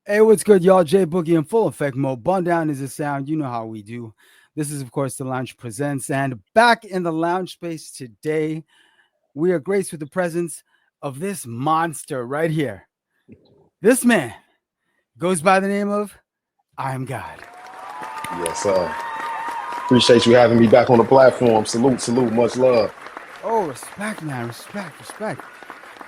Hey, what's good, y'all? J Boogie in full effect mode. Bun down is a sound. You know how we do. This is, of course, the Lounge Presents. And back in the lounge space today, we are graced with the presence of this monster right here. This man goes by the name of I Am God. Yes, sir. Appreciate you having me back on the platform. Salute, salute, much love. Oh, respect, man. Respect, respect.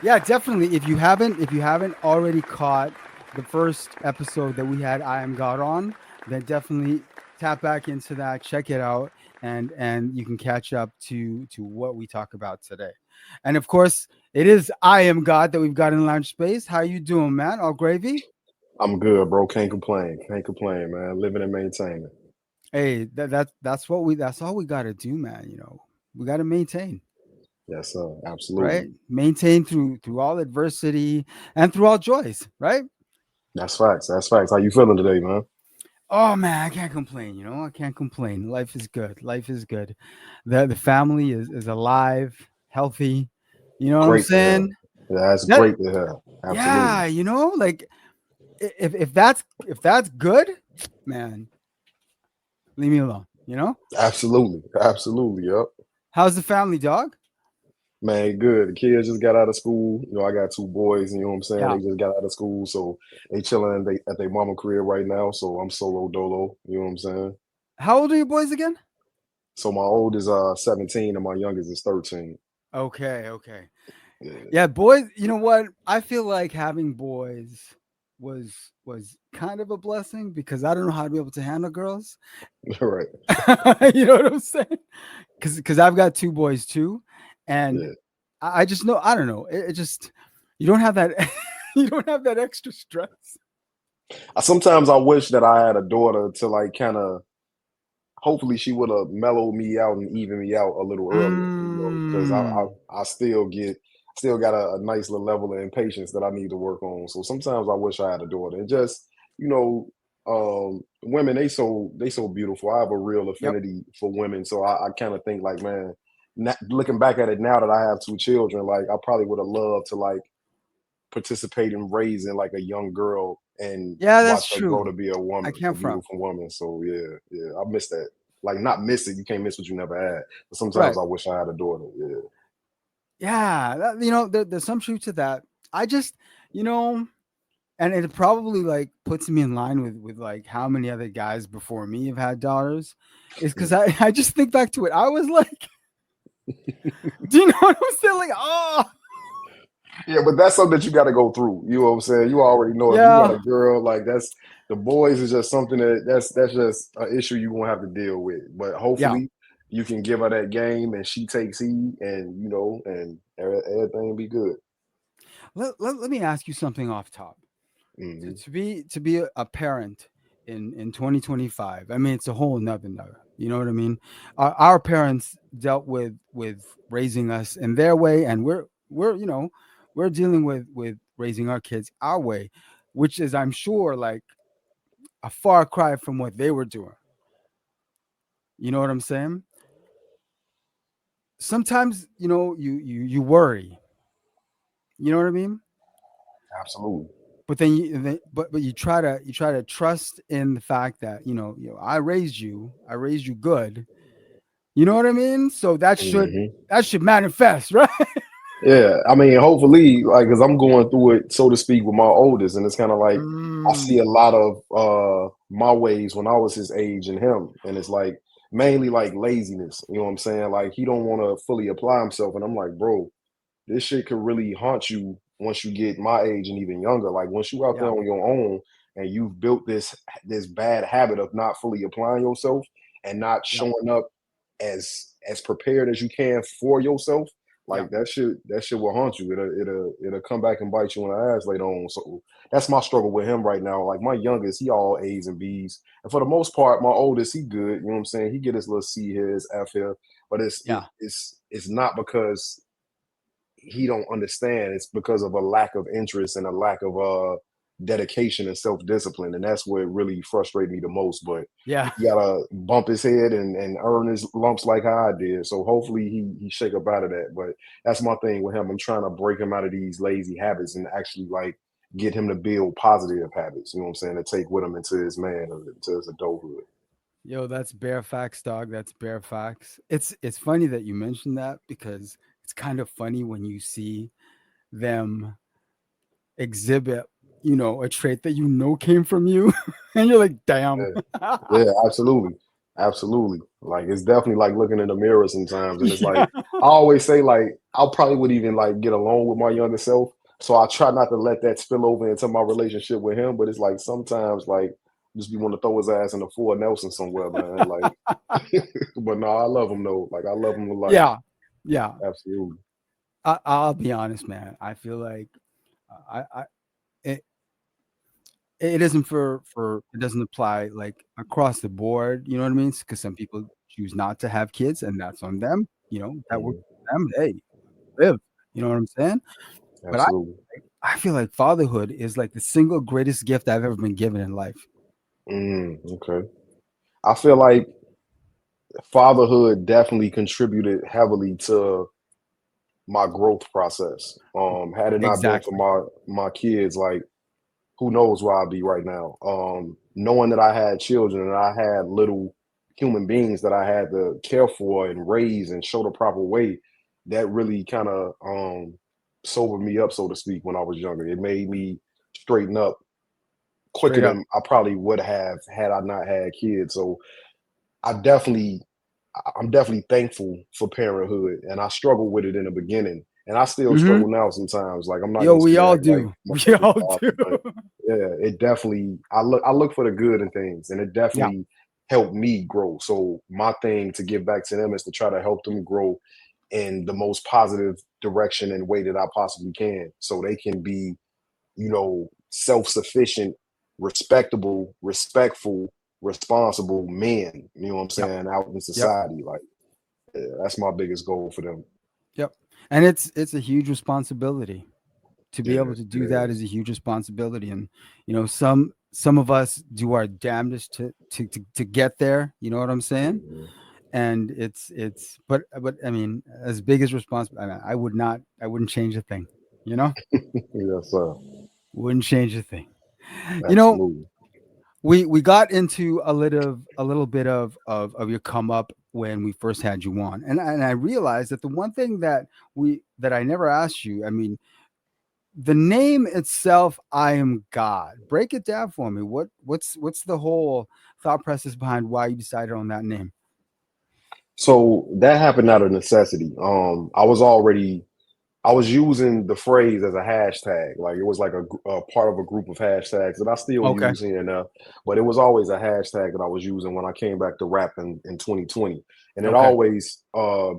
Yeah, definitely. If you haven't already caught the first episode that we had I Am God on, then definitely tap back into that, check it out, and you can catch up to what we talk about today. And of course, it is I Am God that we've got in lounge space. How you doing, man? All gravy? I'm good, bro. Can't complain. Can't complain, man. Living and maintaining. Hey, that's all we gotta do, man. We gotta maintain, Yes, sir. right? Absolutely. Maintain through all adversity and through all joys, right? That's facts. That's facts. How you feeling today, man? Oh man, I can't complain. I can't complain. Life is good. Life is good. The family is alive, healthy. You know what I'm Great to hear. saying? Yeah, that's That great to hear. Absolutely. yeah, like if that's good, man, leave me alone. Absolutely. Absolutely. Yep. How's the family, dog? Man, good. The kids just got out of school. I got two boys, and you know what I'm saying? Yeah. They just got out of school, so they chilling at their mama crib right now. So I'm solo dolo. You know what I'm saying? How old are your boys again? So my old is 17 and my youngest is 13. Okay, okay. Yeah, Yeah, boys, you know what? I feel like having boys was kind of a blessing because I don't know how to be able to handle girls. right. You know what I'm saying? Because I've got two boys too, and Yeah. I just know I don't know. It just you don't have that you don't have that extra stress. Sometimes I wish that I had a daughter to like kind of. Hopefully, she would have mellowed me out and evened me out a little earlier. Because Mm, I still got a nice little level of impatience that I need to work on. So sometimes I wish I had a daughter. And just you know, women they so beautiful. I have a real yep. affinity for women, so I kind of think like, man, looking back at it now that I have two children, like I probably would have loved to like participate in raising like a young girl and Yeah, that's watch her grow true. to be a I woman, a can't front. beautiful woman. So yeah, yeah, I miss that. Like not miss it. You can't miss what you never had. But sometimes Right. I wish I had a daughter. Yeah, Yeah. There's some truth to that. I just, you know, and it probably like puts me in line with like how many other guys before me have had daughters. Is because I just think back to it. I was like, do you know what I'm saying? Like, oh, yeah. But that's something that you got to go through. You know what I'm saying? You already know if you got yeah, a girl, like that's the boys is just something that's just an issue you gonna have to deal with. But yeah. hopefully you can give her that game and she takes heed, and and everything be good. Let me ask you something off top. To, Hmm. to be to be a parent in 2025, I mean, it's a whole nother. You know what I mean? Our parents dealt with raising us in their way, and we're dealing with raising our kids our way, which is, I'm sure, like a far cry from what they were doing. You know what I'm saying? Sometimes you worry. You know what I mean? Absolutely. But you try to trust in the fact that I raised you good. You know what I mean? So Hmm. that should manifest, right? Yeah, I mean, hopefully, like, because I'm going through it, so to speak, with my oldest, and it's kind of like I see a Mm, lot of my ways when I was his age and him, and it's like mainly like laziness. You know what I'm saying? Like he don't want to fully apply himself, and I'm like, bro, this shit could really haunt you once you get my age and even younger. Like once you out there yeah, on your own and you've built this bad habit of not fully applying yourself and not yeah, showing up as prepared as you can for yourself, yeah, like that shit will haunt you. It'll come back and bite you in the ass later on. So that's my struggle with him right now. Like my youngest, he all A's and B's, and for the most part, my oldest, he good. You know what I'm saying? He get his little C here, his F here, but yeah, it's not because he don't understand. It's because of a lack of interest and a lack of dedication and self-discipline, and that's what really frustrated me the most. But yeah. he gotta bump his head and earn his lumps like how I did. So hopefully he shake up out of that. But that's my thing with him. I'm trying to break him out of these lazy habits and actually like get him to build positive habits, you know what I'm saying, to take with him into his man or into his adulthood. Yo, that's bare facts, dog. That's bare facts. It's funny that you mentioned that because it's kind of funny when you see them exhibit, a trait that came from you, and you're like, damn. Yeah. Yeah, absolutely. Absolutely. Like it's definitely like looking in the mirror sometimes. And it's like Yeah. I always say like I probably would even like get along with my younger self. So I try not to let that spill over into my relationship with him. But it's like sometimes like just be want to throw his ass in the Ford Nelson somewhere, man. Like but no, I love him though. Like I love him to life. Yeah. Yeah. Absolutely. I'll be honest, man. I feel like I it, it isn't for it doesn't apply like across the board. You know what I mean? Because some people choose not to have kids, and that's on them. That works Mhm. for them. Hey, live. You know what I'm saying? But Absolutely. I feel like fatherhood is like the single greatest gift I've ever been given in life. Okay. I feel like fatherhood definitely contributed heavily to my growth process. Had it not been for Exactly. my kids, like who knows where I'd be right now. Knowing that I had children and I had little human beings that I had to care for and raise and show the proper way, that really kind of sobered me up, so to speak, when I was younger. It made me straighten up quicker Straight up. than I probably would have had I not had kids. So I definitely I'm definitely thankful for parenthood, and I struggled with it in the beginning, and I still Hmm. struggle now sometimes. Like I'm not Yo, gonna sit we here and all act like do. I'm a We perfect all father, do. but yeah, it definitely I look for the good in things, and it Yeah. definitely helped me grow. So my thing to give back to them is to try to help them grow in the most positive direction and way that I possibly can, so they can be self-sufficient, respectable, respectful, responsible men. You know what I'm Yep. saying? Out in Yep. society, like yeah, that's my biggest goal for them. Yep. And it's a huge responsibility. To be able Yeah, to it do that is is. a huge responsibility, and some of us do our damnedest to get there. You know what I'm saying? Mhm. And but I mean, as big as responsibility, I wouldn't change a thing. You know, Yes, sir. wouldn't change a thing. You know, Absolutely. we got into a little bit of your come up when we first had you on, and I realized that the one thing that I never asked you. I mean, the name itself, I am God. Break it down for me. What's the whole thought process behind why you decided on that name? So that happened out of necessity. I was using the phrase as a hashtag. Like it was like a part of a group of hashtags that I still Okay. use here and there. But it was always a hashtag that I was using when I came back to rap in 2020. And it Okay. always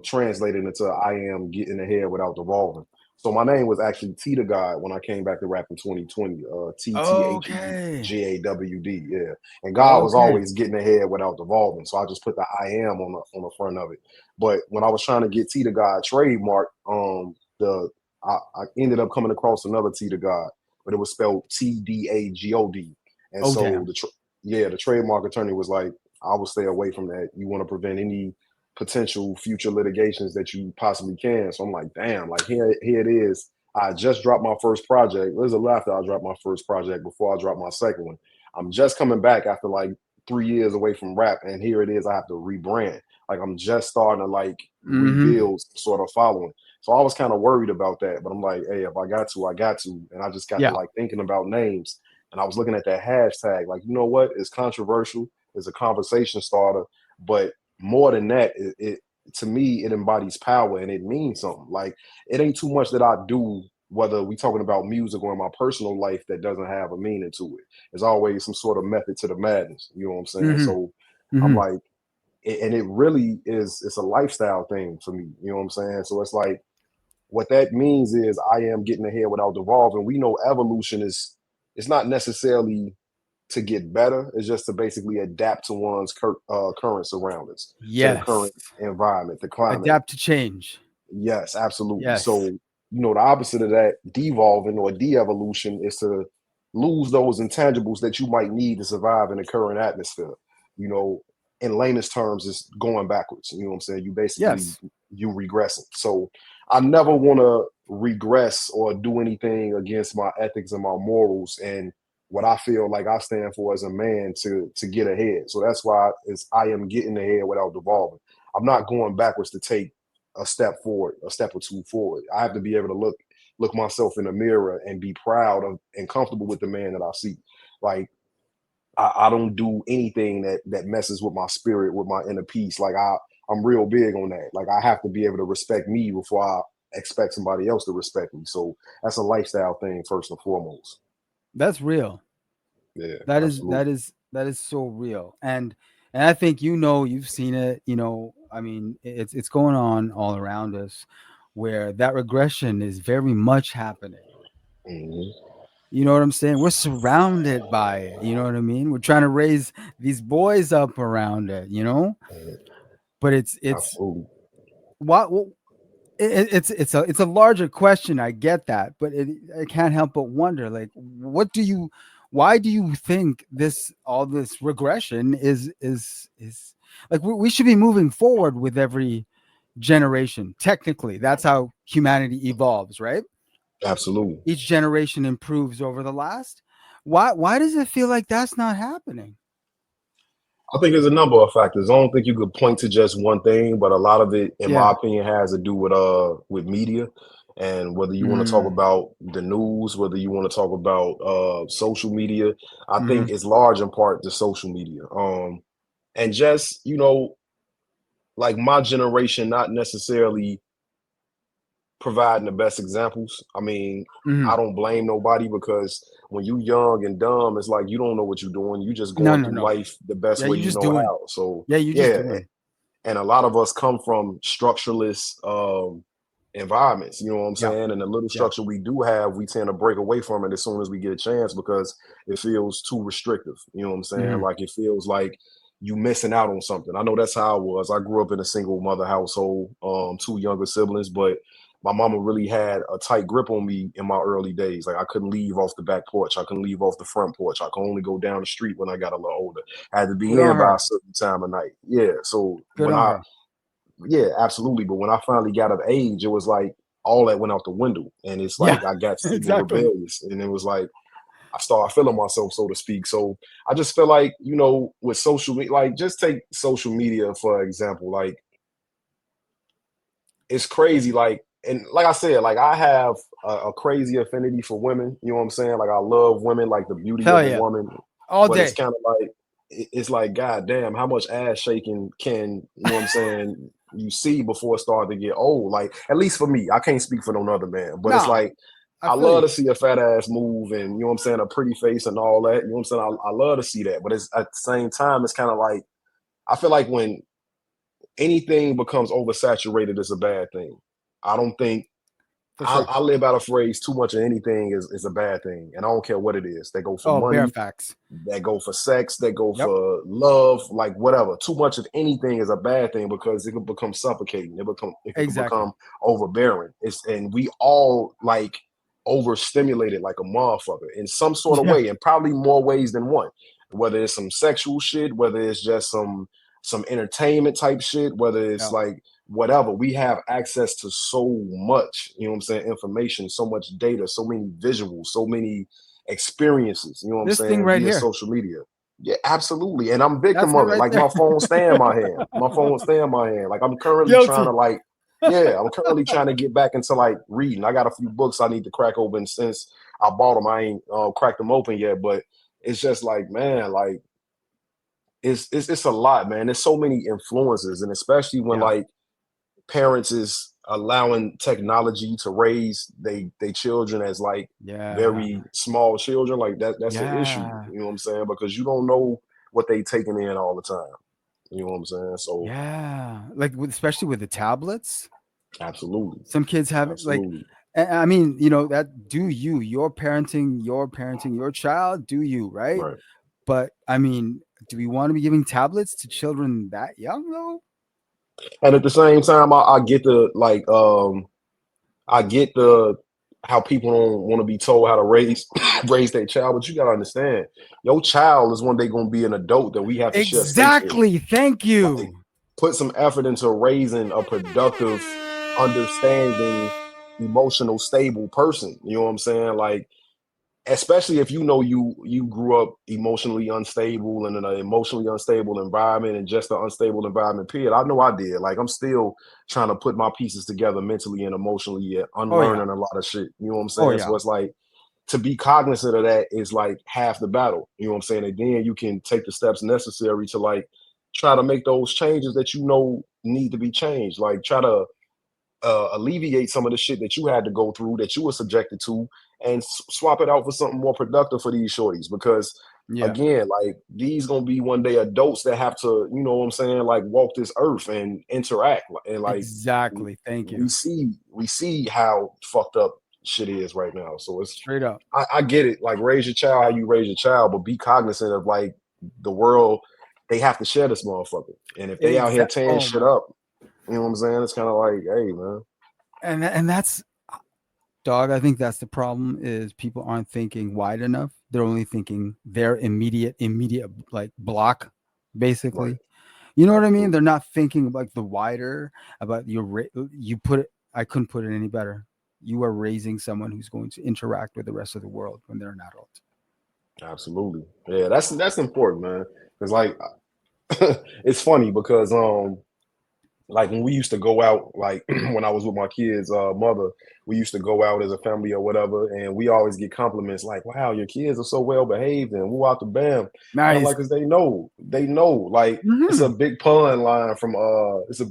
translated into I am getting ahead without devolving. So my name was actually T to God when I came back to rap in 2020. Okay. TTHEGAWD. Yeah. And God was Okay. always getting ahead without devolving. So I just put the I am on the front of it. But when I was trying to get T to God trademark, the I ended up coming across another T to God, but it was spelled TDAGOD. And Oh so damn. the trademark attorney was like, I will stay away from that. You want to prevent any potential future litigations that you possibly can. So I'm like, damn, like here it is. I just dropped my first project. It was after I dropped my first project before I dropped my second one. I'm just coming back after like 3 years away from rap, and here it is. I have to rebrand. Like I'm just starting to like Mm-hmm. rebuild some sort of following. So I was kind of worried about that, but I'm like, hey, if I got to, I got to. And I just got to Yeah. like thinking about names. And I was looking at that hashtag, like, you know what? It's controversial, it's a conversation starter, but more than that, it to me, it embodies power and it means something. Like it ain't too much that I do, whether we talking about music or in my personal life, that doesn't have a meaning to it. There's always some sort of method to the madness. You know what I'm saying? Mm-hmm. So I'm Mm-hmm. like, and it really is, it's a lifestyle thing for me. You know what I'm saying? So it's like what that means is I am getting ahead without devolving. We know evolution is it's not necessarily to get better. It's just to basically adapt to one's current surroundings, to the Yes. current environment, the climate. Adapt to change. Yes, absolutely. So, Yes. the opposite of that, devolving or de-evolution, is to lose those intangibles that you might need to survive in the current atmosphere. You know, in layman's terms, it's going backwards. You know what I'm saying? You basically Yes. you regressing. So I never want to regress or do anything against my ethics and my morals and what I feel like I stand for as a man to get ahead. So that's why I am getting ahead without devolving. I'm not going backwards to take a step forward, a step or two forward. I have to be able to look myself in the mirror and be proud of and comfortable with the man that I see. Like I don't do anything that messes with my spirit, with my inner peace. Like I'm real big on that. Like I have to be able to respect me before I expect somebody else to respect me. So that's a lifestyle thing first and foremost. That's real. Yeah, That is that absolutely. is that is so real. And I think you've seen it, I mean, it's going on all around us where that regression is very much happening. Hmm. You know what I'm saying? We're surrounded by it. You know what I mean? We're trying to raise these boys up around it. Hmm. But it's Absolutely. what it's a larger question. I get that, but I can't help but wonder, like, why do you think all this regression is like we should be moving forward with every generation. Technically, that's how humanity evolves, right? Absolutely. Each generation improves over the last. Why does it feel like that's not happening? I think there's a number of factors. I don't think you could point to just one thing, but a lot of it, in my Yeah. opinion, has to do with media. And whether you want to talk Mm. about the news, whether you want to talk about social media, I think Hmm. it's large in part to social media. And just, like my generation, not necessarily providing the best examples. I mean, I Hmm. don't blame nobody because when you young and dumb, it's like you don't know what you're doing. You just No, going no, through no. life the best Yeah, way you you just know doing. how. So Yeah, you just yeah, doing. and a lot of us come from structureless environments, you know what I'm Yeah, saying? And the little yeah. structure we do have, we tend to break away from it as soon as we get a chance because it feels too restrictive, you know what I'm saying? Hmm. Like it feels like you missing out on something. I know that's how I was. I grew up in a single mother household, two younger siblings, but my mama really had a tight grip on me in my early days. Like I couldn't leave off the back porch. I couldn't leave off the front porch. I could only go down the street when I got a little older. I had to be Good on in by her. a certain time of night. Yeah. So Good when on her. yeah, absolutely. But when I finally got of age, it was like all that went out the window. And it's Yeah, like I got super exactly. rebellious. And it was like I started feeling myself, so to speak. So I just feel like, with social media, like just take social media for example. Like it's crazy. Like, and like I said, like I have a crazy affinity for women. You know what I'm saying? Like I love women, like the beauty Hell of a yeah, woman. all But it's day. kind of like it's like, God damn, how much ass shaking can what I'm saying you see before it started to get old? Like, at least for me, I can't speak for no other man, but it's Nah, like I I feel love you. to see a fat ass move and you know what I'm saying, a pretty face and all that. You know what I'm saying? I love to see that. But it's at the same time, it's kind of like I feel like when anything becomes oversaturated, it's a bad thing. I don't think For I, sure. I live out a phrase too much of anything is a bad thing. And I don't care what it is. They go for Oh, bare money, facts. that go for sex, that go Yep. for love, like whatever. Too much of anything is a bad thing because it can become suffocating. It can Exactly. become overbearing. And we all like overstimulated like a motherfucker in some sort of Yeah. way, and probably more ways than one. Whether it's some sexual shit, whether it's just some entertainment type shit, whether it's Yeah. like whatever. We have access to so much, you know what I'm saying, information, so much data, so many visuals, so many experiences, you know what I'm This thing saying, right via here. social media. Yeah, absolutely. And I'm victim That's it of it. right Like there. my phone stay in my hand. My phone stay in my hand. Like I'm currently trying to Guilty. like, yeah, I'm currently trying to get back into like reading. I got a few books I need to crack open since I bought them. I ain't cracked them open yet, but it's just like, man, like it's a lot, man. There's so many influences, and especially when Yeah. like parents is allowing technology to raise they children as like Yeah. very small children, like that's an issue, Yeah. you know what I'm saying? Because you don't know what they taking in all the time. You know what I'm saying? So Yeah. Like especially with the tablets. absolutely. Some kids have it like, Absolutely. I mean, that do you, your parenting your child, do you, right? Right. But I mean, do we want to be giving tablets to children that young though? And at the same time, I get the like I get the how people don't want to be told how to raise raise their child, but you gotta understand, your child is one day gonna be an adult that we have to share space with. Exactly. Thank Like, you. put some effort into raising a productive, understanding, emotional stable person. You know what I'm saying? Like, especially if you know you grew up emotionally unstable and in an emotionally unstable environment and just an unstable environment period. I know I did. Like, I'm still trying to put my pieces together mentally and emotionally, yet Oh yeah. unlearning a lot of shit. You know what I'm Oh saying? yeah. So it's like, to be cognizant of that is like half the battle. You know what I'm saying? And then you can take the steps necessary to like try to make those changes that you know need to be changed. Like, try to alleviate some of the shit that you had to go through, that you were subjected to, and swap it out for something more productive for these shorties. Because Yeah. again, like, these gonna be one day adults that have to, you know what I'm saying, like, walk this earth and interact. And like, Exactly. Thank you. we see how fucked up shit is right now. So it's, Straight up. I get it. Like, raise your child how you raise your child, but be cognizant of like the world. They have to share this motherfucker, and if they out here tearing Oh shit my. up, you know what I'm saying? It's kind of like, hey, man. And that's, dog, I think that's the problem, is people aren't thinking wide enough. They're only thinking their immediate like block, Right. basically. You know what I mean? Absolutely. They're not thinking like the wider about you put it. I couldn't put it any better. You are raising someone who's going to interact with the rest of the world when they're an adult. Absolutely. Yeah, that's important, man. Because like, it's funny because like when we used to go out, like when I was with my kids' mother, we used to go out as a family or whatever, and we always get compliments like, "Wow, your kids are so well behaved," and "Woo out the bam," and I'm Nice. like, "Cause they know, like, it's a Mhm. big pun line from what's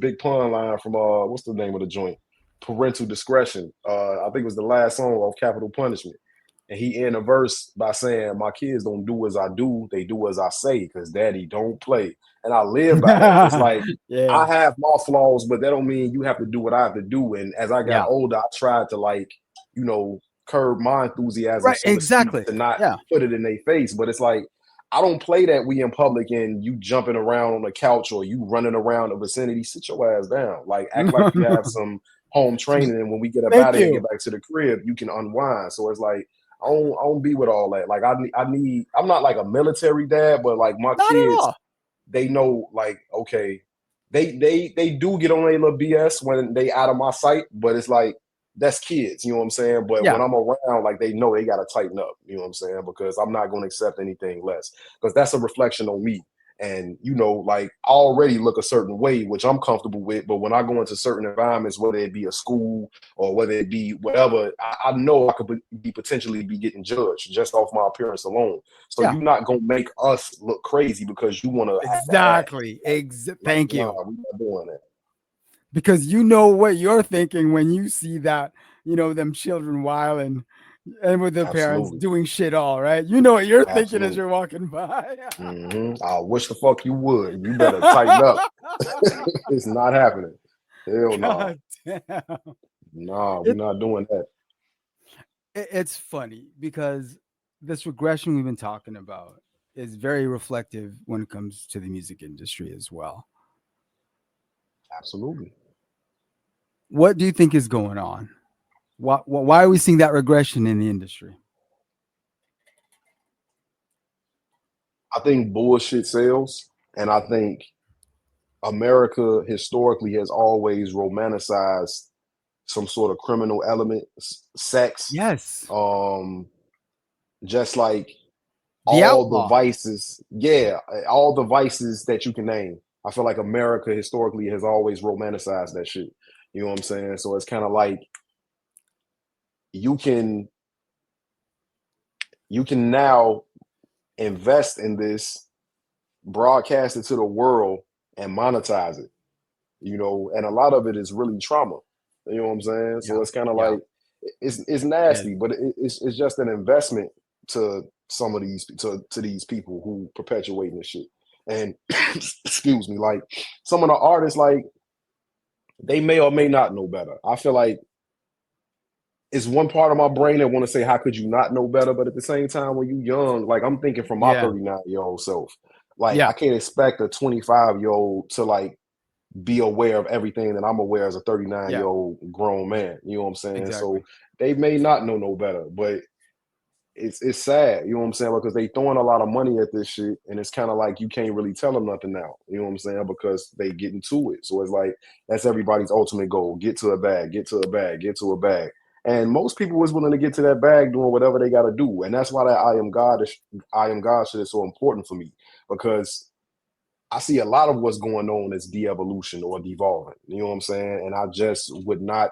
the name of the joint? Parental Discretion. I think it was the last song of Capital Punishment. And he end a verse by saying, "My kids don't do as I do, they do as I say, because daddy don't play." And I live by that. It's like, I Yeah. have my flaws, but that don't mean you have to do what I have to do. And as I got Yeah. older, I tried to, like, curb my enthusiasm, Right. so to speak, Exactly. to not Yeah. put it in their face. But it's like, I don't play that we in public and you jumping around on the couch or you running around the vicinity. Sit your ass down. Like, act like you have some home training, and when we get up Thank out of here and get you. back to the crib, you can unwind. So it's like, I don't be with all that. Like, I'm not like a military dad, but like my Not at kids, all. they know, like, okay, they do get on a little BS when they out of my sight, but it's like, that's kids, you know what I'm saying? But Yeah. when I'm around, like, they know they gotta tighten up, you know what I'm saying? Because I'm not gonna accept anything less. Because that's a reflection on me. And like, I already look a certain way, which I'm comfortable with. But when I go into certain environments, whether it be a school or whether it be whatever, I know I could be potentially be getting judged just off my appearance alone. So Yeah. you're not gonna make us look crazy because you want to have to act Exactly. like, Thank nah, you. we're not doing that. Because you know what you're thinking when you see that, them children wilding and with their parents Absolutely, doing shit all right. You know what you're thinking as absolutely. you're walking by. I wish the fuck you would. You better tighten up. It's not happening. Hell no. Nah. God damn. Nah, we're It, not doing that. it's funny because this regression we've been talking about is very reflective when it comes to the music industry as well. Absolutely. What do you think is going on? Why are we seeing that regression in the industry? I think bullshit sells, and I think America historically has always romanticized some sort of criminal element, sex, Yes. um, just like The all the outlaw. vices. Yeah, all the vices that you can name. I feel like America historically has always romanticized that shit. You know what I'm saying? So it's kind of like, you can now invest in this, broadcast it to the world, and monetize it. And a lot of it is really trauma. You know what I'm saying? So Yeah. it's kind of Yeah. like, it's It is. nasty, but it's just an investment to some of these to these people who perpetuating this shit. And excuse me, like, some of the artists, like, they may or may not know better. I feel like it's one part of my brain that want to say, how could you not know better? But at the same time, when you young, like, I'm thinking from my Yeah. 39-year-old self, like, I Yeah. can't expect a 25-year-old to, like, be aware of everything that I'm aware as a 39 Yeah. year old grown man. You know what I'm saying? So Exactly. they may not know no better, but it's sad, you know what I'm saying? Because they throwing a lot of money at this shit, and it's kind of like you can't really tell them nothing now. You know what I'm saying? Because they get into it. So it's like that's everybody's ultimate goal: get to a bag, get to a bag, get to a bag. And most people was willing to get to that bag doing whatever they got to do, and that's why that I am God shit is so important for me because I see a lot of what's going on as de-evolution or devolving. You know what I'm saying? And I just would not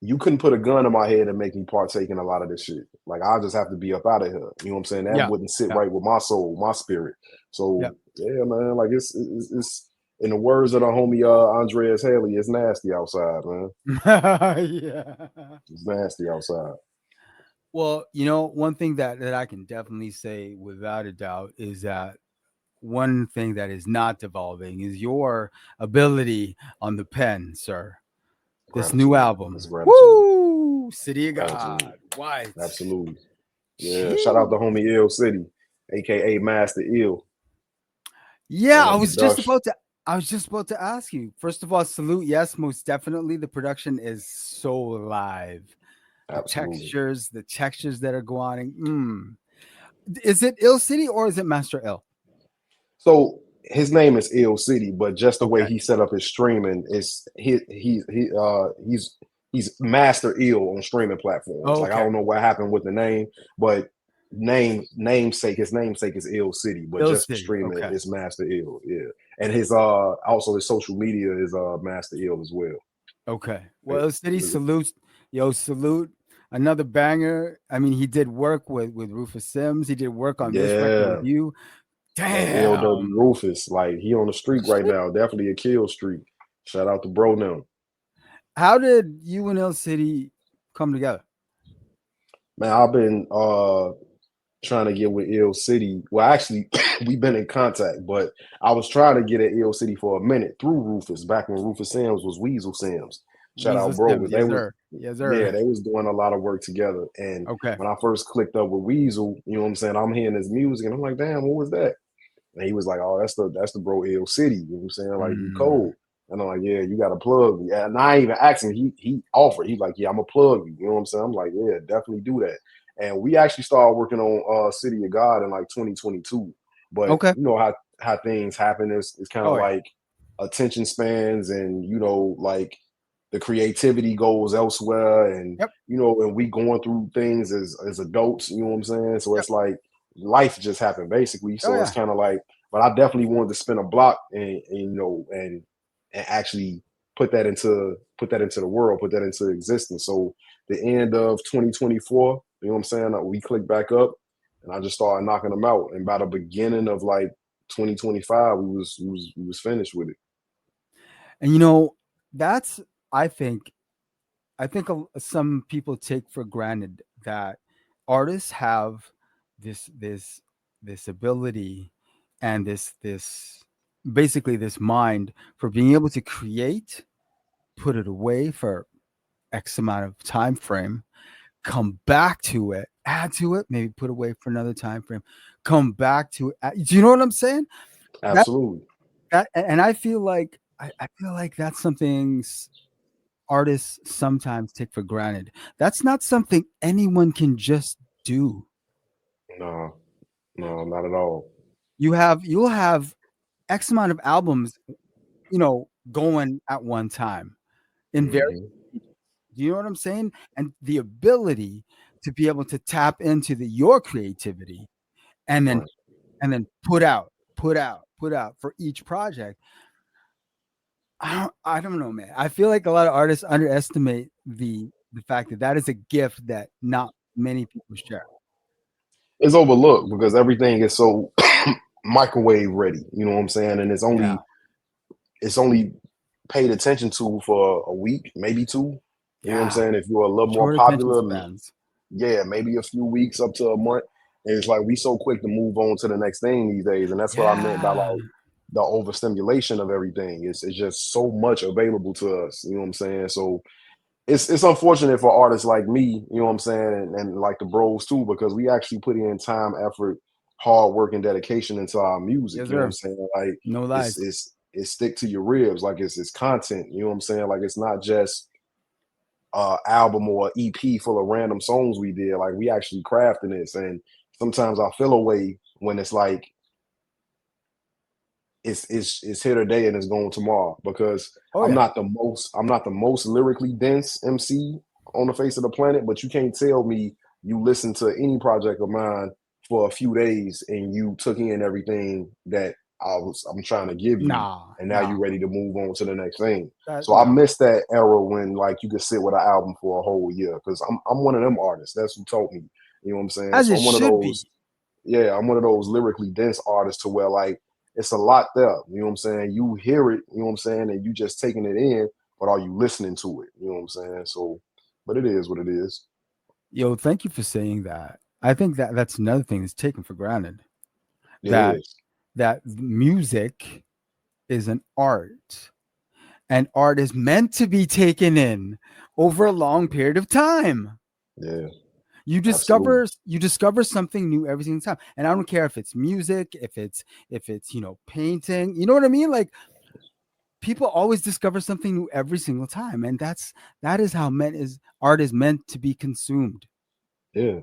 you couldn't put a gun in my head and make me partake in a lot of this shit. Like I just have to be up out of here. You know what I'm saying? That Yeah. wouldn't sit Yeah. right with my soul, my spirit. Yeah. So yeah, man. Like it's in the words of the homie Andreas Haley, it's nasty outside, man. Yeah. It's nasty outside. Well, one thing that I can definitely say without a doubt is that one thing that is not devolving is your ability on the pen, sir. This new Gratitude. album. That's gratitude. Woo! City of Gratitude. God. White. Absolutely. Yeah. Shout out to Sheesh. homie Ill City, aka Master Ill Yeah, on the production. I was just about to ask you. First of all, salute. Yes, most definitely. The production is so live. Absolutely. The textures that are going. Is it Ill City or is it Master Ill? So his name is Ill City, but just the way Okay. he set up his streaming is he's master ill on streaming platforms. Like I Okay. don't know what happened with the name, but namesake his namesake is Ill City, but Ill just for City. streaming Okay. it's Master Ill. Yeah, and his also his social media is Master Ill as well. Okay. Like, Well, Ill City salutes. Yo, salute. Another banger. I mean, he did work with Rufus Sims. He did work on this record with yeah, you. that Ill Dirty Damn. Rufus, like he on the streak right now, definitely a kill streak. Shout out to bro now. How did you and Ill City come together? Man, I've been trying to get with Ill City. Well, actually, we've been in contact, but I was trying to get at Ill City for a minute through Rufus, back when Rufus Sims was Weasel Sims. Shout Weasel out, bro, Sims. because they Yes, was sir. Yes, yeah, sir. they was doing a lot of work together. And Okay. when I first clicked up with Weasel, you know what I'm saying? I'm hearing his music, and I'm like, damn, what was that? And he was like, "Oh, that's the bro Ill City." You know what I'm saying? Like he Mm, cold. And I'm like, "Yeah, you got to plug me." And I ain't even asked him. He offered. He's like, "Yeah, I'm gonna plug you." You know what I'm saying? I'm like, "Yeah, definitely do that." And we actually started working on City of God in like 2022. But okay. you know how things happen. It's kind of Oh yeah. like attention spans, and like the creativity goes elsewhere, and Yep. and we going through things as adults. You know what I'm saying? So Yep. it's like life just happened basically. Oh So it's yeah. kind of like, but I definitely wanted to spin a block and actually put that into the world, put that into existence. So the end of 2024, you know what I'm saying? We clicked back up, and I just started knocking them out. And by the beginning of like 2025, we was finished with it. And that's I think some people take for granted that artists have this ability and this basically this mind for being able to create, put it away for X amount of time frame, come back to it, add to it, maybe put away for another time frame, come back to it. Do you know what I'm saying? That Absolutely. and I feel like that's something artists sometimes take for granted. That's not something anyone can just do. No, no, not at all. You'll have X amount of albums, going at one time in various Hmm. stages. Do you know what I'm saying? And the ability to be able to tap into your creativity and then Right. put out for each project. I don't know, man. I feel like a lot of artists underestimate the fact that that is a gift that not many people share. It's overlooked because everything is so microwave ready. You know what I'm saying? And it's Yeah. only paid attention to for a week, maybe two. You know what I'm Yeah. saying? If you're a little more Short attention popular, spans. yeah, maybe a few weeks up to a month. And it's like we so quick to move on to the next thing these days. And that's what I meant by Yeah. like the overstimulation of everything. It's just so much available to us. You know what I'm saying? So it's unfortunate for artists like me, you know what I'm saying, and like the bros too, because we actually put in time, effort, hard work, and dedication into our music. Yes, You know what I'm sir. saying? Like No it's lies. it's it's stick to your ribs, like it's content. You know what I'm saying? Like it's not just album or EP full of random songs we did. Like we actually crafting this, and sometimes I feel away when it's like it's here today and it's gone tomorrow because Oh yeah. I'm not the most lyrically dense MC on the face of the planet, but you can't tell me you listen to any project of mine for a few days and you took in everything that I'm trying to give you, Nah, and now nah. you're ready to move on to the next thing. That So I no. miss that era when like you could sit with an album for a whole year because I'm one of them artists. That's who told me. You know what I'm saying? As So it I'm one of should those, be. yeah, I'm one of those lyrically dense artists to where like it's a lot there. You know what I'm saying? You hear it, you know what I'm saying, and you just taking it in, but are you listening to it? You know what I'm saying? So, but it is what it is. Yo, thank you for saying that. I think that that's another thing that's taken for granted. It That is. music is an art, and art is meant to be taken in over a long period of time. Yeah, You absolutely. discover something new every single time, and I don't care if it's music, if it's painting. You know what I mean? Like people always discover something new every single time, and that is how art is meant to be consumed. Yeah.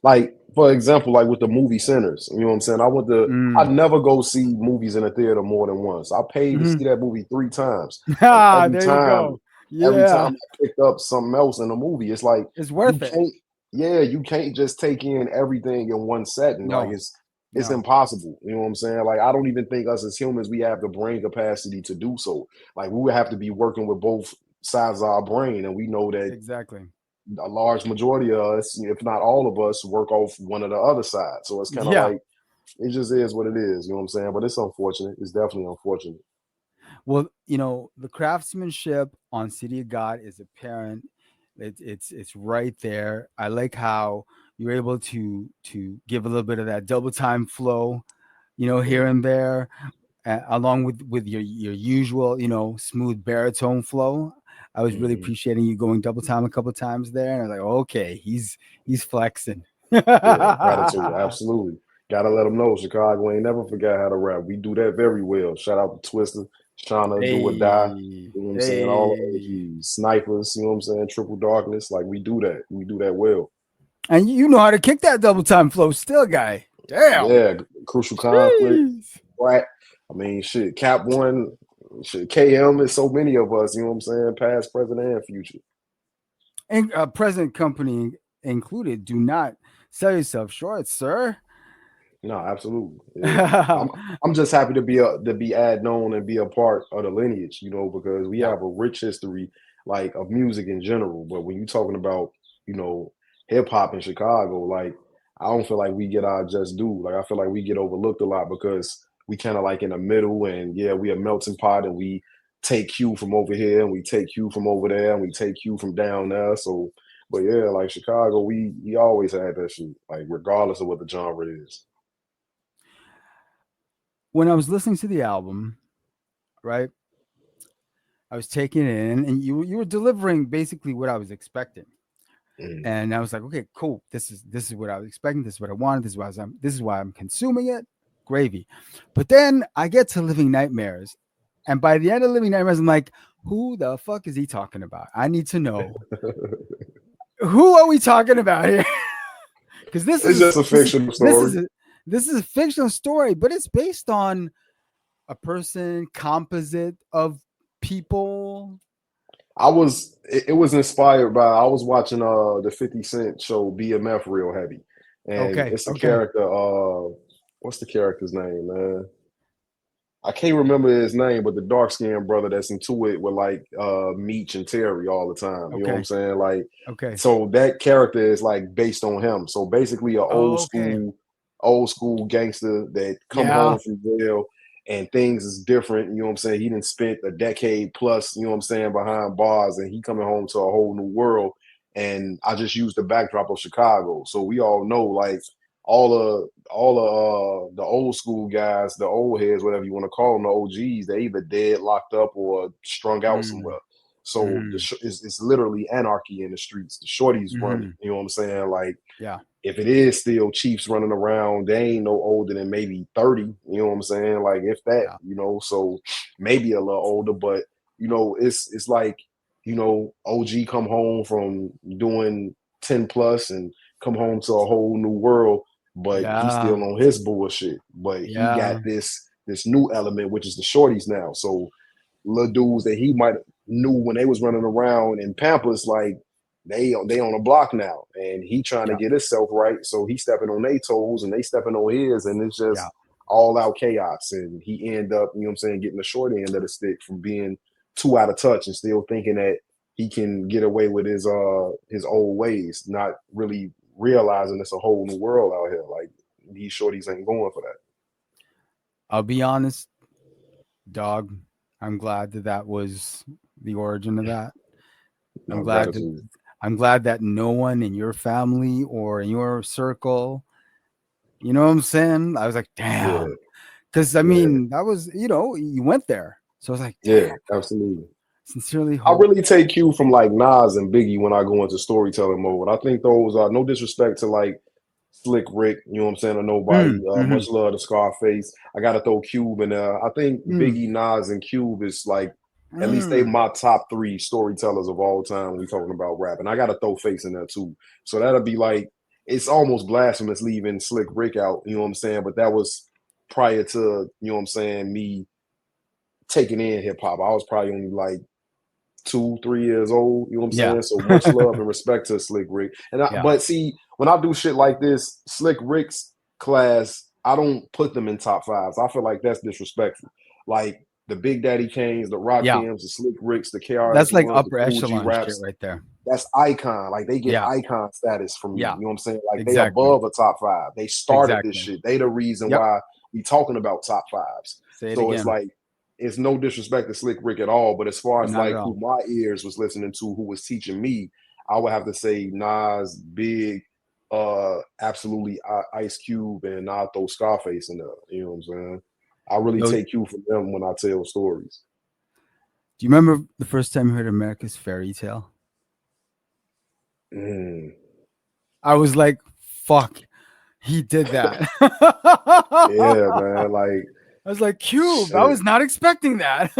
Like, for example, like with the movie centers, you know what I'm saying? I Mm. never go see movies in a theater more than once. I paid to Hmm. see that movie 3 times. And Ah, there you go. every Yeah, time I picked up something else in the movie, it's like it's you worth it. can't, yeah, you can't just take in everything in one setting. Like No, it's no, impossible. You know what I'm saying? Like I don't even think us as humans we have the brain capacity to do so. Like we would have to be working with both sides of our brain, and we know that exactly. a large majority of us, if not all of us, work off one of the other side. So it's kind of Yeah. like it just is what it is. You know what I'm saying? But it's unfortunate. It's definitely unfortunate. Well, the craftsmanship on City of God is apparent. It's right there. I like how you're able to give a little bit of that double time flow, here Yeah. and there, along with your usual, smooth baritone flow. I was really Hmm. appreciating you going double time a couple of times there, and I was like, okay, he's flexing. Yeah, gratitude. Absolutely. Gotta let them know Chicago ain't never forgot how to rap. We do that very well. Shout out to Twister, Shauna, Do or Die. Hey, You know what I'm saying? All the hey. OGs, snipers, you know what I'm saying? Triple darkness. Like we do that. We do that well. And you know how to kick that double time flow still, guy. Damn. Yeah, crucial conflict. Jeez. Right. I mean, shit, Cap One, shit, KM is so many of us, you know what I'm saying? Past, present, and future. And present company included. Do not sell yourself short, sir. No, absolutely. Yeah. I'm just happy to be ad known and be a part of the lineage, you know, because we Yeah. have a rich history like of music in general. But when you're talking about, you know, hip hop in Chicago, like I don't feel like we get our just due. Like I feel like we get overlooked a lot because we kind of like in the middle and yeah, we a melting pot and we take cue from over here and we take cue from over there and we take cue from down there. So but yeah, like Chicago, we always had that shit, like regardless of what the genre is. When I was listening to the album, right, I was taking it in, and you were delivering basically what I was expecting. Mm. And I was like, okay, cool. This is what I was expecting. This is what I wanted. This is why I'm consuming it. Gravy. But then I get to Living Nightmares, and by the end of Living Nightmares, I'm like, who the fuck is he talking about? I need to know who are we talking about here? Because It's just a fictional this story. is a, this is a fictional story, but it's based on a person composite of people. It was inspired by I was watching the 50 Cent show BMF real heavy. And Okay, it's a okay, character, what's the character's name, man? I can't remember his name, but the dark skinned brother that's into it with like Meech and Terry all the time. You know what I'm okay, saying? Like, okay. so that character is like based on him. So basically, a Okay. old school gangster that come Yeah. home from jail and things is different. You know what I'm saying? He didn't spent a decade plus. You know what I'm saying, behind bars, and he coming home to a whole new world. And I just used the backdrop of Chicago, so we all know like all of the old school guys, the old heads, whatever you want to call them, the OGs, they either dead, locked up, or strung out Mm, somewhere. So mhm, it's literally anarchy in the streets. The shorties running. mhm. You know what I'm saying? Like Yeah. if it is still Chiefs running around, they ain't no older than maybe 30. You know what I'm saying? Like if that, Yeah. you know, so maybe a little older, but you know, it's like OG come home from doing 10 plus and come home to a whole new world, but he's Yeah. still on his bullshit. But he got Yeah. this new element, which is the shorties now. So little dudes that he might knew when they was running around in Pampers, like they on a block now, and he trying to Yeah. get himself right. So he stepping on their toes, and they stepping on his, and it's Yeah. just all out chaos. And he end up, getting the short end of the stick from being too out of touch and still thinking that he can get away with his old ways, not really realizing it's a whole new world out here. Like these shorties ain't going for that. I'll be honest, dog. I'm glad that that was the origin of that. I'm No glad that gratitude. I'm glad that no one in your family or in your circle, you know what I'm saying? I was like, Yeah, damn. Because I yeah, mean, that was, you went there. So I was like, yeah, damn, absolutely. sincerely I hope. really take cue from like Nas and Biggie when I go into storytelling mode. I think those are no disrespect to like Slick Rick, you know what I'm saying, or nobody. Mm-hmm. Much love to Scarface. I gotta throw Cube in there. I think Mm, Biggie, Nas, and Cube is like at least they mm. my top three storytellers of all time when we talking about rap. And I gotta throw Face in there too. So that'll be like it's almost blasphemous leaving Slick Rick out, you know what I'm saying? But that was prior to, you know what I'm saying, me taking in hip hop. I was probably only like 2, 3 years old. You know what I'm Yeah. saying? So much love and respect to Slick Rick. Yeah. But see, when I do shit like this, Slick Rick's class, I don't put them in top fives. I feel like that's disrespectful. Like the Big Daddy Kanes, the Yeah. Rakims, the Slick Ricks, the KRS That's like Ones, the upper Cool G echelon shit Raps. right there. That's icon. Like they get Yeah. icon status from me. Yeah. You know what I'm saying? Like they Exactly. above a top five. They started this Exactly. shit. They the reason Yep. why we talking about top fives. Say it So it's again. like it's no disrespect to Slick Rick at all. But as far as Not at like all. who my ears was listening to, who was teaching me, I would have to say Nas, Big, absolutely Ice Cube, and I'll throw Scarface in there. You know what I'm saying? I really Yo, do take cue from them when I tell stories. you remember the first time you heard America's Fairy Tale? Mm, I was like, fuck, he did that. yeah, I man. Like was like, Cube, I shit. was not expecting that.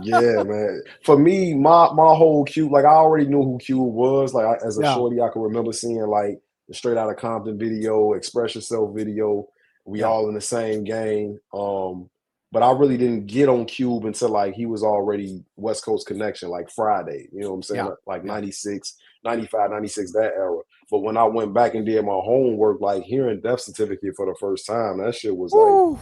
Yeah, man. For me, my whole Cube, like I already knew who Cube was. Like as a Yeah. shorty, I can remember seeing like the Straight Outta Compton video, Express Yourself video. We Yeah. all in the same gang. But I really didn't get on Cube until like he was already West Coast Connection, like Friday. You know what I'm saying? Yeah. Like Yeah. 96, 95, 96, that era. But when I went back and did my homework, like hearing Death Certificate for the first time, Woo.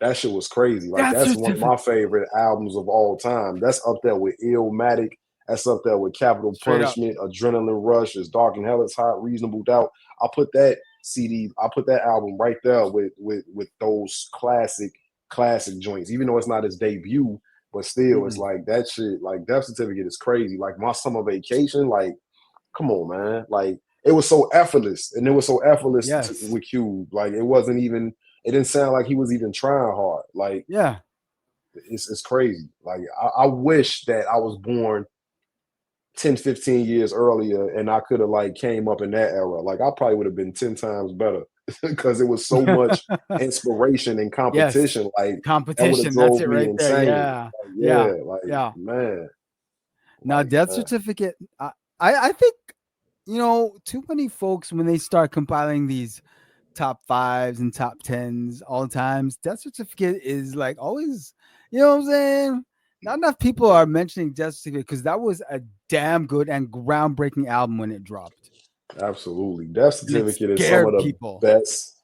that shit was crazy. Like That that's one of certificate. my favorite albums of all time. That's up there with Illmatic. That's up there with Capital Straight up. Punishment, Adrenaline Rush, It's Dark and Hell, It's Hot, Reasonable Doubt. I put that CD, I put that album right there with those classic joints. Even though it's not his debut, but still, it's Mm. like that shit. Like Death Certificate is crazy. Like my summer vacation, like come on, man. Like it was so effortless, and it was so effortless Yes. with Cube. Like it wasn't even. It didn't sound like he was even trying hard. Like Yeah. it's crazy. Like I wish that I was born 10, 15 years earlier, and I could have like came up in that era. Like I probably would have been 10 times better because it was so much inspiration and Yes. competition. Like that would have Competition. That's drove it me right there. insane. Yeah. Like Yeah. yeah, like Yeah. man, Now, like death man. certificate. I think too many folks when they start compiling these top fives and top tens all the times, death certificate is like always. You know what I'm saying? Not enough people are mentioning death certificate because that was a damn good and groundbreaking album when it dropped, Absolutely. Death and it Certificate is some of scared the people. best.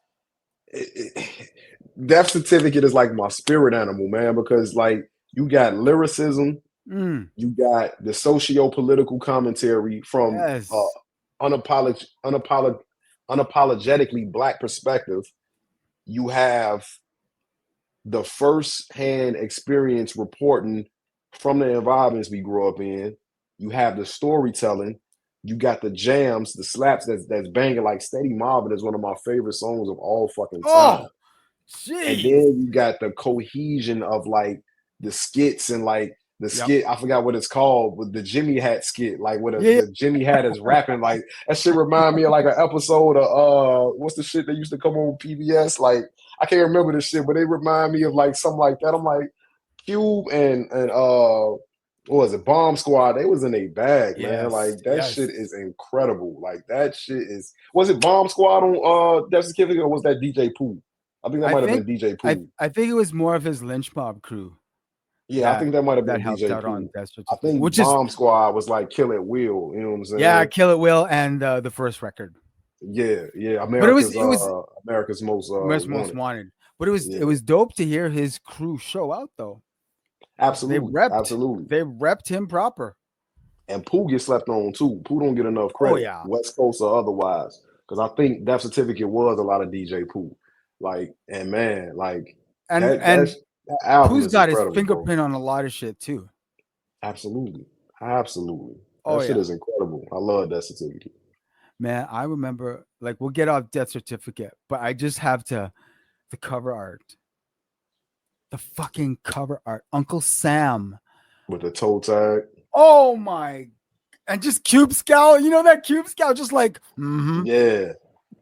Death Certificate is like my spirit animal, man, because like you got lyricism, Mm, you got the socio-political commentary from yes. unapologetically black perspective. You have the first-hand experience reporting from the environments we grew up in. You have the storytelling. You got the jams, the slaps that's banging. Like Steady Mobbin' is one of my favorite songs of all fucking time. Oh, And jeez. then you got the cohesion of like the skits and like the Yep. skit, I forgot what it's called, with the Jimmy Hat skit, like with Yeah. the Jimmy Hat is rapping. Like that shit remind me of like an episode of what's the shit that used to come on PBS? Like I can't remember this shit, but they remind me of like something like that. I'm like Cube and what was it, Bomb Squad? They was in a bag, man. Yes, Like that yes. shit is incredible. Like that shit is. Was it Bomb Squad on Death Certificate or was that DJ Pooh? I think that I might have think been DJ Pooh. I think it was more of his lynch mob crew Yeah, I that think that might have been helped DJ out on Pooh. Death I Certificate, think which is Bomb Squad was like Kill It Will. You know what I'm yeah, saying? Kill It Will and the first record. Yeah, yeah. But America's America's most most wanted. wanted. But it Yeah, was dope to hear his crew show out though. They absolutely, repped absolutely. they repped him proper. And Pooh gets slept on too. Pooh don't get enough Oh credit, yeah, West Coast or otherwise. Because I think Death Certificate was a lot of DJ Pooh. Like, and man, like that and that album Pooh's is got his incredible, bro. fingerprint on a lot of shit too. Absolutely. Absolutely. Oh That shit yeah, is incredible. I love Death Certificate. man. I remember like we'll get off Death Certificate, but I just have to the cover art, the fucking cover art, Uncle Sam. With the toe tag. Oh my, and just Cube Scout. You know that Cube Scout, just like mm-hmm. Yeah.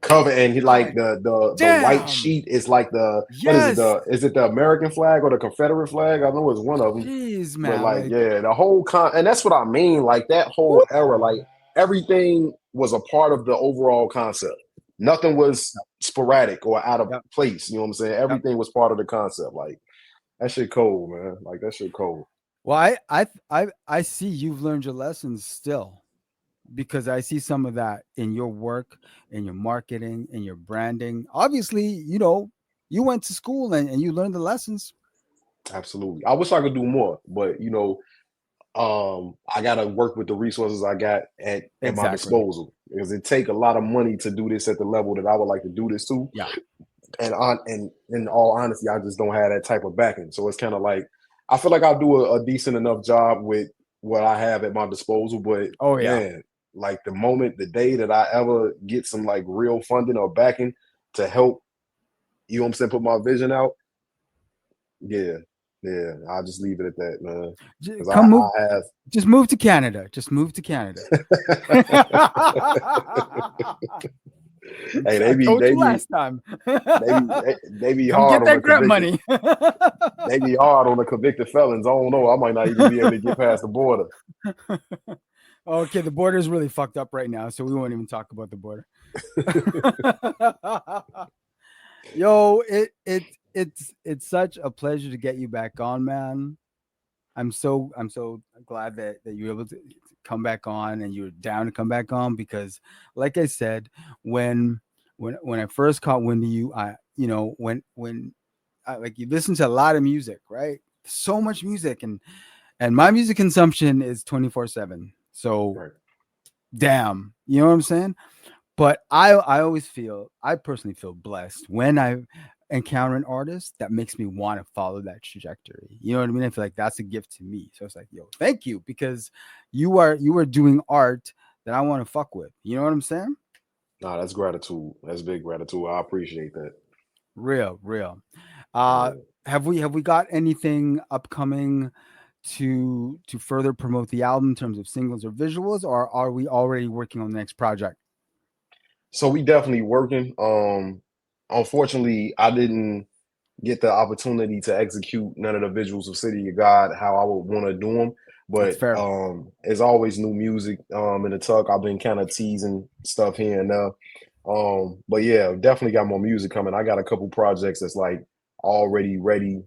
Cover and he like God the white damn. sheet is like the what is it, Yes. the American flag or the Confederate flag? I know it's one of them. Jeez, But man. like, Like, yeah, the whole and that's what I mean. Like that woo. whole era, like everything was a part of the overall concept. Nothing was sporadic or out of Yep. place. You know what I'm saying? Yep. Everything was part of the concept. Like that shit cold, man. Like that shit cold. Well, I see you've learned your lessons still because I see some of that in your work, in your marketing, in your branding. Obviously, you went to school and you learned the lessons. Absolutely. I wish I could do more, but I gotta work with the resources I got at my Exactly. disposal because it take a lot of money to do this at the level that I would like to do this to. Yeah. And in all honesty, I just don't have that type of backing. So it's kind of like I feel like I'll do a decent enough job with what I have at my disposal. But Oh yeah. man, like the day that I ever get some like real funding or backing to help, you know what I'm saying, put my vision out, yeah, yeah, I'll just leave it at that, man. Because Come move. I have Just move to Canada. Just move to Canada. hey, I told you last time. they be Come hard get on the that grant convicted. money. They be hard on the convicted felons. I don't know. I might not even be able to get past the border. Okay, the border is really fucked up right now, so we won't even talk about the border. Yo, it's such a pleasure to get you back on, man. I'm so glad that you're able to come back on and you're down to come back on because, like I said, when when I first caught wind of you, when like you listen to a lot of music, right? So much music, and my music consumption is 24/7. So Right. damn, you know what I'm saying? But I personally feel blessed when I encounter an artist that makes me want to follow that trajectory. You know what I mean? I feel like that's a gift to me. So it's like, yo, thank you because you are doing art that I want to fuck with. You know what I'm saying? Nah, that's gratitude. That's big gratitude. I appreciate that. Real, real. Uh Yeah. have we got anything upcoming to further promote the album in terms of singles or visuals, or are we already working on the next project? So we definitely working. Unfortunately, I didn't get the opportunity to execute none of the visuals of City of God how I would want to do them. That's But fair. there's always new music in the tuck. I've been kind of teasing stuff here and there. But yeah, definitely got more music coming. I got a couple projects that's like already ready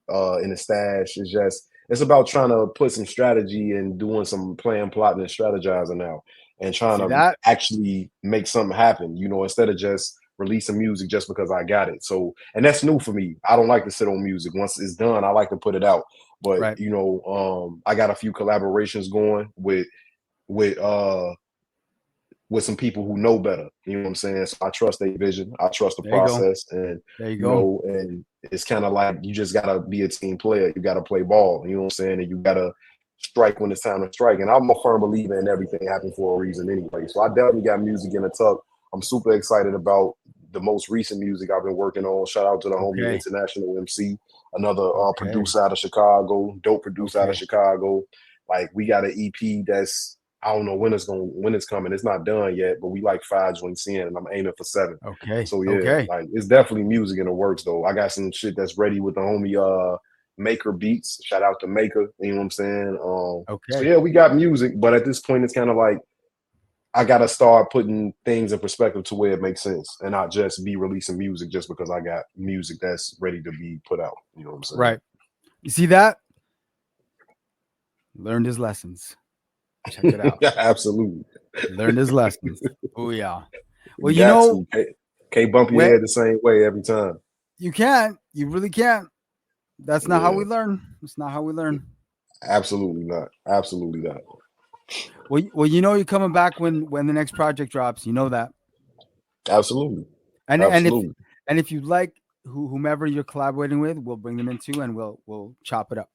in the stash. It's about trying to put some strategy and doing some plan, plotting, and strategizing now, and trying See to that? actually make something happen. Instead of just releasing music just because I got it. So, and that's new for me. I don't like to sit on music. Once it's done, I like to put it out. But Right. I got a few collaborations going with uh with some people who know better. You know what I'm saying? So I trust their vision. I trust the There you go. process, and There you go. and it's kind of like you just gotta be a team player. You gotta play ball. You know what I'm saying? And you gotta strike when it's time to strike. And I'm a firm believer in everything happening for a reason anyway. So I definitely got music in the tuck. I'm super excited about the most recent music I've been working on. Shout out to the homie Okay. International MC, another Okay. producer out of Chicago, dope producer out of Okay. Chicago. Like we got an EP that's I don't know when it's coming. It's not done yet, but we like 5 joints in, and I'm aiming for 7. Okay. So yeah, Okay. like it's definitely music in the works though. I got some shit that's ready with the homie Maker Beats. Shout out to Maker. You know what I'm saying? So Okay. yeah, we got music, but at this point, it's kind of like I gotta start putting things in perspective to where it makes sense, and not just be releasing music just because I got music that's ready to be put out. You know what I'm saying? Right. You see that? Learned his lessons. Check it out. Absolutely. Learned his lessons. Oh yeah. Well, You you got know, to. Can't bump your when head the same way every time. you can't, you really can't. That's not how Yeah, we learn. It's not how we learn. absolutely not. Absolutely not. Well, you know, you're coming back when the next project drops. You know that. Absolutely. And Absolutely. if you like whomever you're collaborating with, we'll bring them in too, and we'll chop it up.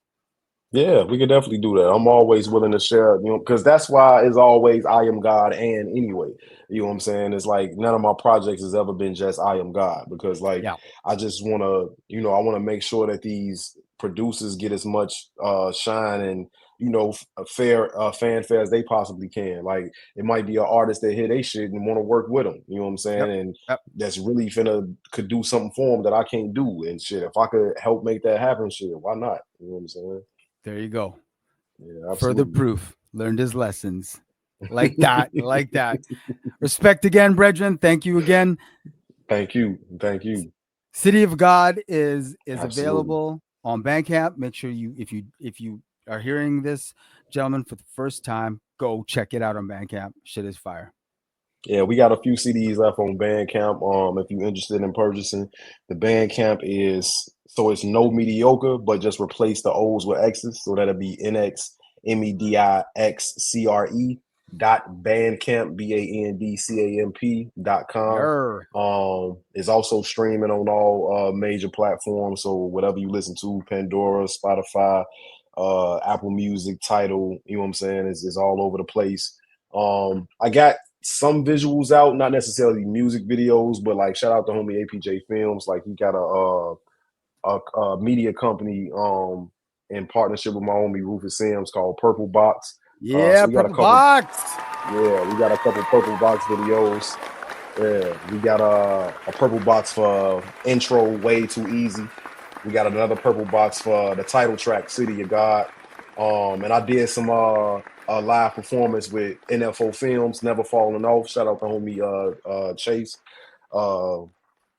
Yeah, we can definitely do that. I'm always willing to share, because that's why it's always I am God and anyway. You know what I'm saying? It's like none of my projects has ever been just I am God because like Yeah. I just wanna, I wanna make sure that these producers get as much shine and a fair fanfare as they possibly can. Like it might be an artist that hear they shit and want to work with them. You know what I'm saying? Yep. And Yep. that's really could do something for them that I can't do and shit. If I could help make that happen, shit, why not? You know what I'm saying? There you go. Yeah, Further absolutely. proof. Learned his lessons. Like that. Like that. Respect again, brethren. Thank you again. Thank you. Thank you. City of God is Absolutely. available on Bandcamp. Make sure if you are hearing this, gentlemen, for the first time, go check it out on Bandcamp. Shit is fire. Yeah, we got a few CDs left on Bandcamp. If you're interested in purchasing, the Bandcamp it's no mediocre, but just replace the O's with X's. So that'll be NXMEDIXCRE .bandcamp BANDCAMP.com. Yer. It's also streaming on all major platforms. So whatever you listen to, Pandora, Spotify, Apple Music, Tidal, you know what I'm saying? Is all over the place. I got some visuals out, not necessarily music videos, but like shout out to homie APJ Films. Like he got a media company in partnership with my homie Rufus Sims called Purple Box. So Yeah, we got a Purple couple. Box. Yeah, we got a couple Purple Box videos. Yeah, we got a Purple Box for intro, Way Too Easy. We got another Purple Box for the title track, City of God. And I did some a live performance with NFO Films, Never Falling Off. Shout out to homie Chase.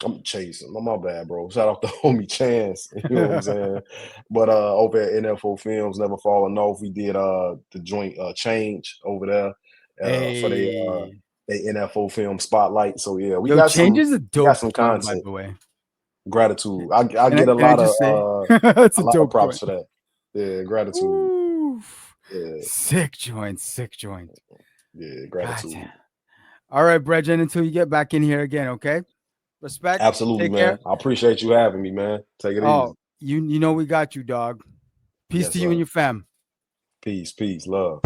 I'm Chase. My bad, bro. Shout out to homie Chance. You know what I'm saying? But over at NFO Films, Never Falling Off, we did the joint Change over there for Hey. the NFO Film Spotlight. So yeah, Yo, Change is a we got dope some song, by content. the way. Gratitude. I get Can I just say it's a a lot of dope props joint. for that. Yeah, gratitude. Oof. Yeah, Sick joint, sick joint. yeah, God gratitude. damn. All right, Bregin, until you get back in here again, okay? Respect. Absolutely, Take care. man. I appreciate you having me, man. Take it Oh, easy. you know we got you, dog. Peace Yes, to you and sir. your fam. Peace, love.